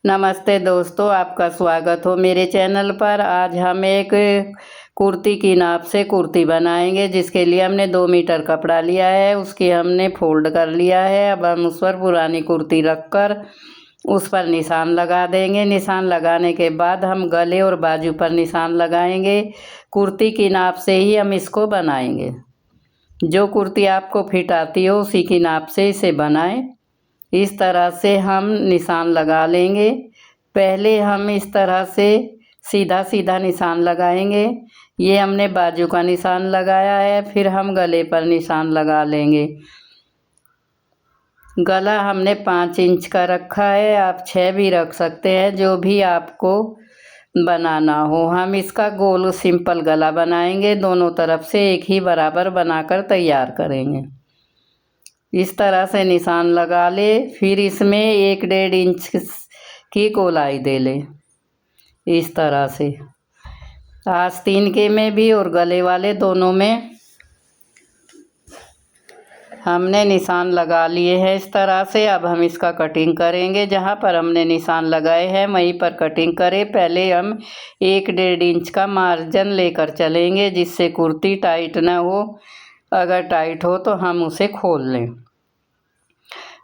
नमस्ते दोस्तों, आपका स्वागत हो मेरे चैनल पर। आज हम एक कुर्ती की नाप से कुर्ती बनाएंगे, जिसके लिए हमने 2 मीटर कपड़ा लिया है। उसकी हमने फोल्ड कर लिया है। अब हम उस पर पुरानी कुर्ती रखकर उस पर निशान लगा देंगे। निशान लगाने के बाद हम गले और बाजू पर निशान लगाएंगे। कुर्ती की नाप से ही हम इसको बनाएंगे। जो कुर्ती आपको फिट आती हो उसी की नाप से इसे बनाएं। इस तरह से हम निशान लगा लेंगे। पहले हम इस तरह से सीधा सीधा निशान लगाएंगे। ये हमने बाजू का निशान लगाया है। फिर हम गले पर निशान लगा लेंगे। गला हमने 5 इंच का रखा है, आप 6 भी रख सकते हैं, जो भी आपको बनाना हो। हम इसका गोल सिंपल गला बनाएंगे। दोनों तरफ से एक ही बराबर बनाकर तैयार करेंगे। इस तरह से निशान लगा ले। फिर इसमें 1-1.5 इंच की गोलाई दे ले। इस तरह से आस्तीन के में भी और गले वाले दोनों में हमने निशान लगा लिए हैं। इस तरह से अब हम इसका कटिंग करेंगे। जहाँ पर हमने निशान लगाए हैं वहीं पर कटिंग करें। पहले हम 1-1.5 इंच का मार्जिन लेकर चलेंगे, जिससे कुर्ती टाइट ना हो। अगर टाइट हो तो हम उसे खोल लें।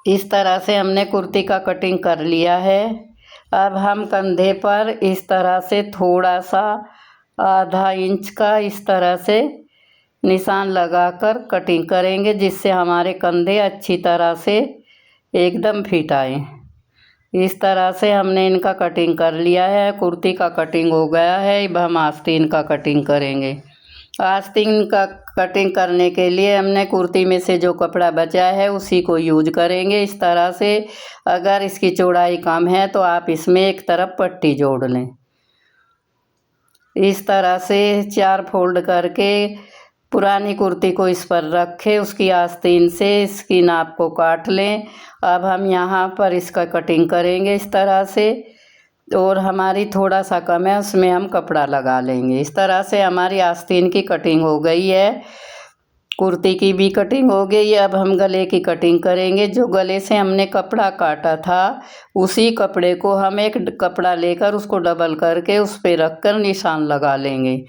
इस तरह से हमने कुर्ती का कटिंग कर लिया है। अब हम कंधे पर इस तरह से थोड़ा सा आधा इंच का इस तरह से निशान लगाकर कटिंग करेंगे, जिससे हमारे कंधे अच्छी तरह से एकदम फिट आए। इस तरह से हमने इनका कटिंग कर लिया है। कुर्ती का कटिंग हो गया है। अब हम आस्तीन का कटिंग करेंगे। आस्तीन का कटिंग करने के लिए हमने कुर्ती में से जो कपड़ा बचा है उसी को यूज करेंगे। इस तरह से अगर इसकी चौड़ाई कम है तो आप इसमें एक तरफ पट्टी जोड़ लें। इस तरह से 4 फोल्ड करके पुरानी कुर्ती को इस पर रखें। उसकी आस्तीन से इसकी नाप को काट लें। अब हम यहाँ पर इसका कटिंग करेंगे इस तरह से, और हमारी थोड़ा सा कम है उसमें हम कपड़ा लगा लेंगे। इस तरह से हमारी आस्तीन की कटिंग हो गई है। कुर्ती की भी कटिंग हो गई है। अब हम गले की कटिंग करेंगे। जो गले से हमने कपड़ा काटा था उसी कपड़े को हम एक कपड़ा लेकर उसको डबल करके उस पर रख कर निशान लगा लेंगे।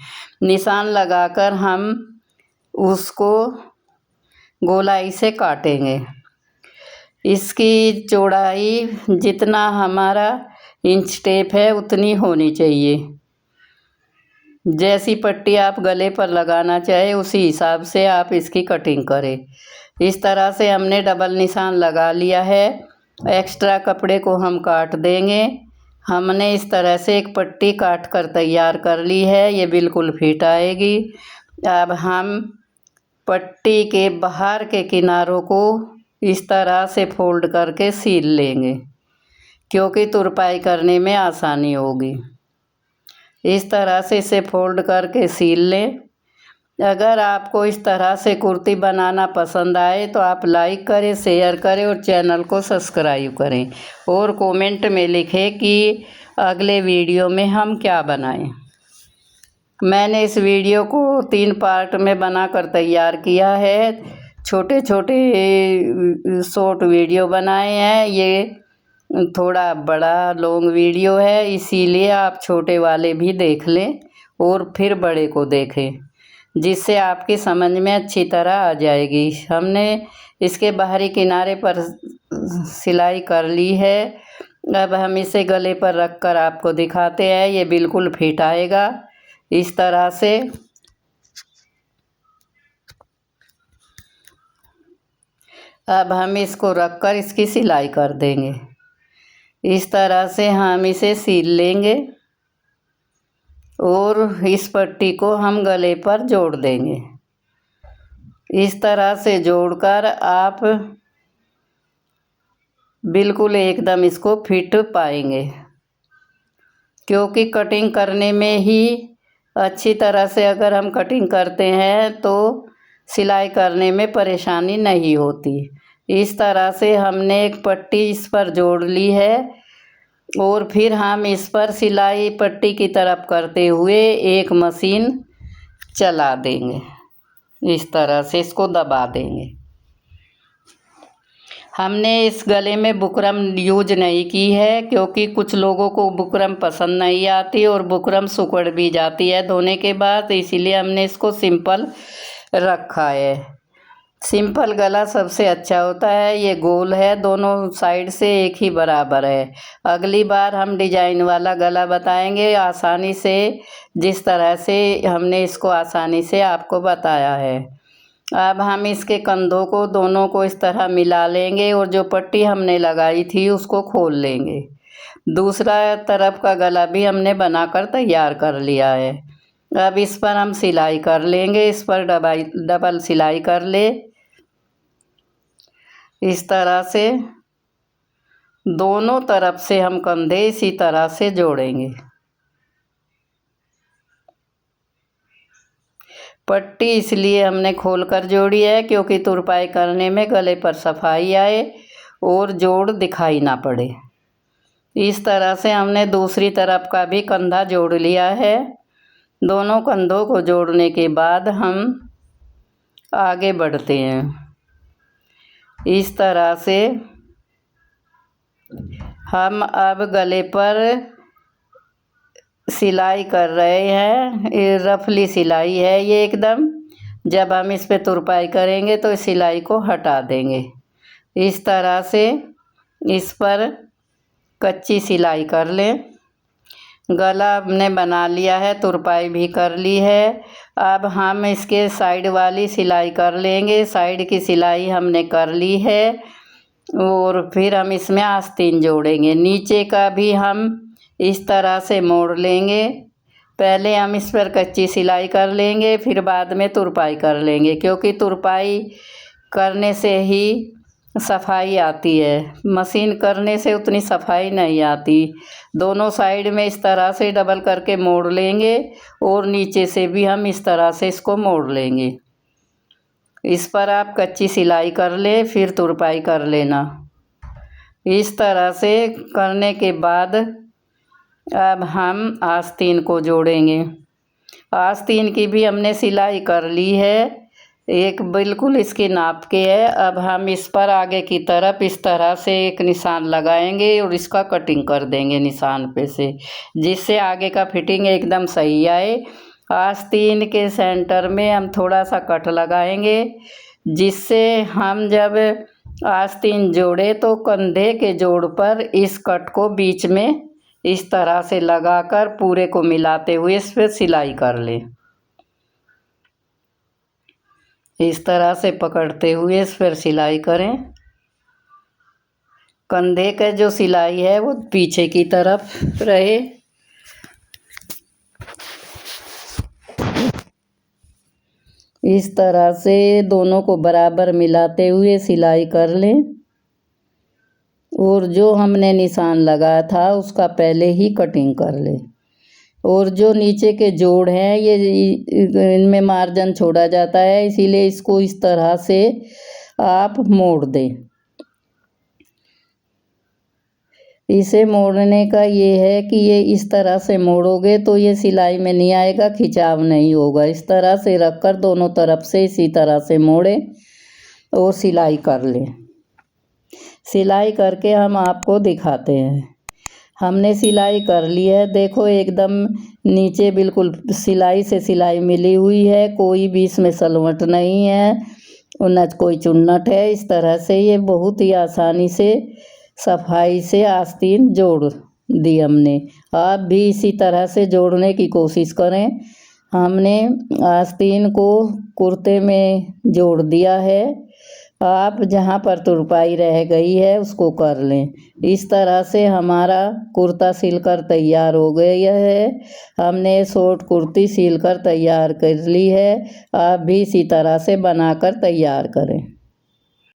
निशान लगाकर हम उसको गोलाई से काटेंगे। इसकी चौड़ाई जितना हमारा इंच टेप है उतनी होनी चाहिए। जैसी पट्टी आप गले पर लगाना चाहे उसी हिसाब से आप इसकी कटिंग करें। इस तरह से हमने डबल निशान लगा लिया है। एक्स्ट्रा कपड़े को हम काट देंगे। हमने इस तरह से एक पट्टी काट कर तैयार कर ली है। ये बिल्कुल फिट आएगी। अब हम पट्टी के बाहर के किनारों को इस तरह से फोल्ड करके सील लेंगे, क्योंकि तुरपाई करने में आसानी होगी। इस तरह से इसे फोल्ड करके सील लें। अगर आपको इस तरह से कुर्ती बनाना पसंद आए तो आप लाइक करें, शेयर करें और चैनल को सब्सक्राइब करें, और कमेंट में लिखें कि अगले वीडियो में हम क्या बनाएं। मैंने इस वीडियो को 3 पार्ट में बनाकर तैयार किया है। छोटे छोटे शॉर्ट वीडियो बनाए हैं। ये थोड़ा बड़ा लॉन्ग वीडियो है, इसीलिए आप छोटे वाले भी देख लें और फिर बड़े को देखें, जिससे आपकी समझ में अच्छी तरह आ जाएगी। हमने इसके बाहरी किनारे पर सिलाई कर ली है। अब हम इसे गले पर रख कर आपको दिखाते हैं। ये बिल्कुल फिट आएगा इस तरह से। अब हम इसको रख कर इसकी सिलाई कर देंगे। इस तरह से हम इसे सील लेंगे और इस पट्टी को हम गले पर जोड़ देंगे। इस तरह से जोड़कर आप बिल्कुल एकदम इसको फिट पाएंगे, क्योंकि कटिंग करने में ही अच्छी तरह से अगर हम कटिंग करते हैं तो सिलाई करने में परेशानी नहीं होती। इस तरह से हमने एक पट्टी इस पर जोड़ ली है, और फिर हम इस पर सिलाई पट्टी की तरफ करते हुए एक मशीन चला देंगे। इस तरह से इसको दबा देंगे। हमने इस गले में बुकरम यूज नहीं की है क्योंकि कुछ लोगों को बुकरम पसंद नहीं आती और बुकरम सिकुड़ भी जाती है धोने के बाद, इसीलिए हमने इसको सिंपल रखा है। सिंपल गला सबसे अच्छा होता है। ये गोल है, दोनों साइड से एक ही बराबर है। अगली बार हम डिजाइन वाला गला बताएंगे आसानी से, जिस तरह से हमने इसको आसानी से आपको बताया है। अब हम इसके कंधों को दोनों को इस तरह मिला लेंगे और जो पट्टी हमने लगाई थी उसको खोल लेंगे। दूसरा तरफ का गला भी हमने बनाकर तैयार कर लिया है। अब इस पर हम सिलाई कर लेंगे। इस पर डबल सिलाई कर ले। इस तरह से दोनों तरफ से हम कंधे इसी तरह से जोड़ेंगे। पट्टी इसलिए हमने खोलकर जोड़ी है क्योंकि तुरपाई करने में गले पर सफाई आए और जोड़ दिखाई ना पड़े। इस तरह से हमने दूसरी तरफ का भी कंधा जोड़ लिया है। दोनों कंधों को जोड़ने के बाद हम आगे बढ़ते हैं। इस तरह से हम अब गले पर सिलाई कर रहे हैं। ये रफली सिलाई है ये एकदम। जब हम इस पे तुरपाई करेंगे तो इस सिलाई को हटा देंगे। इस तरह से इस पर कच्ची सिलाई कर लें। गला हमने बना लिया है, तुरपाई भी कर ली है। अब हम इसके साइड वाली सिलाई कर लेंगे। साइड की सिलाई हमने कर ली है और फिर हम इसमें आस्तीन जोड़ेंगे। नीचे का भी हम इस तरह से मोड़ लेंगे। पहले हम इस पर कच्ची सिलाई कर लेंगे, फिर बाद में तुरपाई कर लेंगे क्योंकि तुरपाई करने से ही सफाई आती है, मशीन करने से उतनी सफाई नहीं आती। दोनों साइड में इस तरह से डबल करके मोड़ लेंगे और नीचे से भी हम इस तरह से इसको मोड़ लेंगे। इस पर आप कच्ची सिलाई कर ले, फिर तुरपाई कर लेना। इस तरह से करने के बाद अब हम आस्तीन को जोड़ेंगे। आस्तीन की भी हमने सिलाई कर ली है, एक बिल्कुल इसके नाप के है। अब हम इस पर आगे की तरफ इस तरह से एक निशान लगाएंगे और इसका कटिंग कर देंगे निशान पे से, जिससे आगे का फिटिंग एकदम सही आए। आस्तीन के सेंटर में हम थोड़ा सा कट लगाएंगे, जिससे हम जब आस्तीन जोड़े तो कंधे के जोड़ पर इस कट को बीच में इस तरह से लगाकर पूरे को मिलाते हुए इस पर सिलाई कर लें। इस तरह से पकड़ते हुए इस पर सिलाई करें। कंधे का जो सिलाई है वो पीछे की तरफ रहे। इस तरह से दोनों को बराबर मिलाते हुए सिलाई कर लें और जो हमने निशान लगाया था उसका पहले ही कटिंग कर लें। और जो नीचे के जोड़ हैं ये इनमें मार्जिन छोड़ा जाता है, इसीलिए इसको इस तरह से आप मोड़ दें। इसे मोड़ने का ये है कि ये इस तरह से मोड़ोगे तो ये सिलाई में नहीं आएगा, खिंचाव नहीं होगा। इस तरह से रखकर दोनों तरफ से इसी तरह से मोड़ें और सिलाई कर लें। सिलाई करके हम आपको दिखाते हैं। हमने सिलाई कर ली है, देखो एकदम नीचे बिल्कुल सिलाई से सिलाई मिली हुई है, कोई भी इसमें सलवट नहीं है और न कोई चुन्नट है। इस तरह से ये बहुत ही आसानी से सफाई से आस्तीन जोड़ दी हमने। आप भी इसी तरह से जोड़ने की कोशिश करें। हमने आस्तीन को कुर्ते में जोड़ दिया है। आप जहाँ पर तुरपाई रह गई है उसको कर लें। इस तरह से हमारा कुर्ता सिलकर तैयार हो गया है। हमने शॉर्ट कुर्ती सिलकर तैयार कर ली है। आप भी इसी तरह से बनाकर तैयार करें।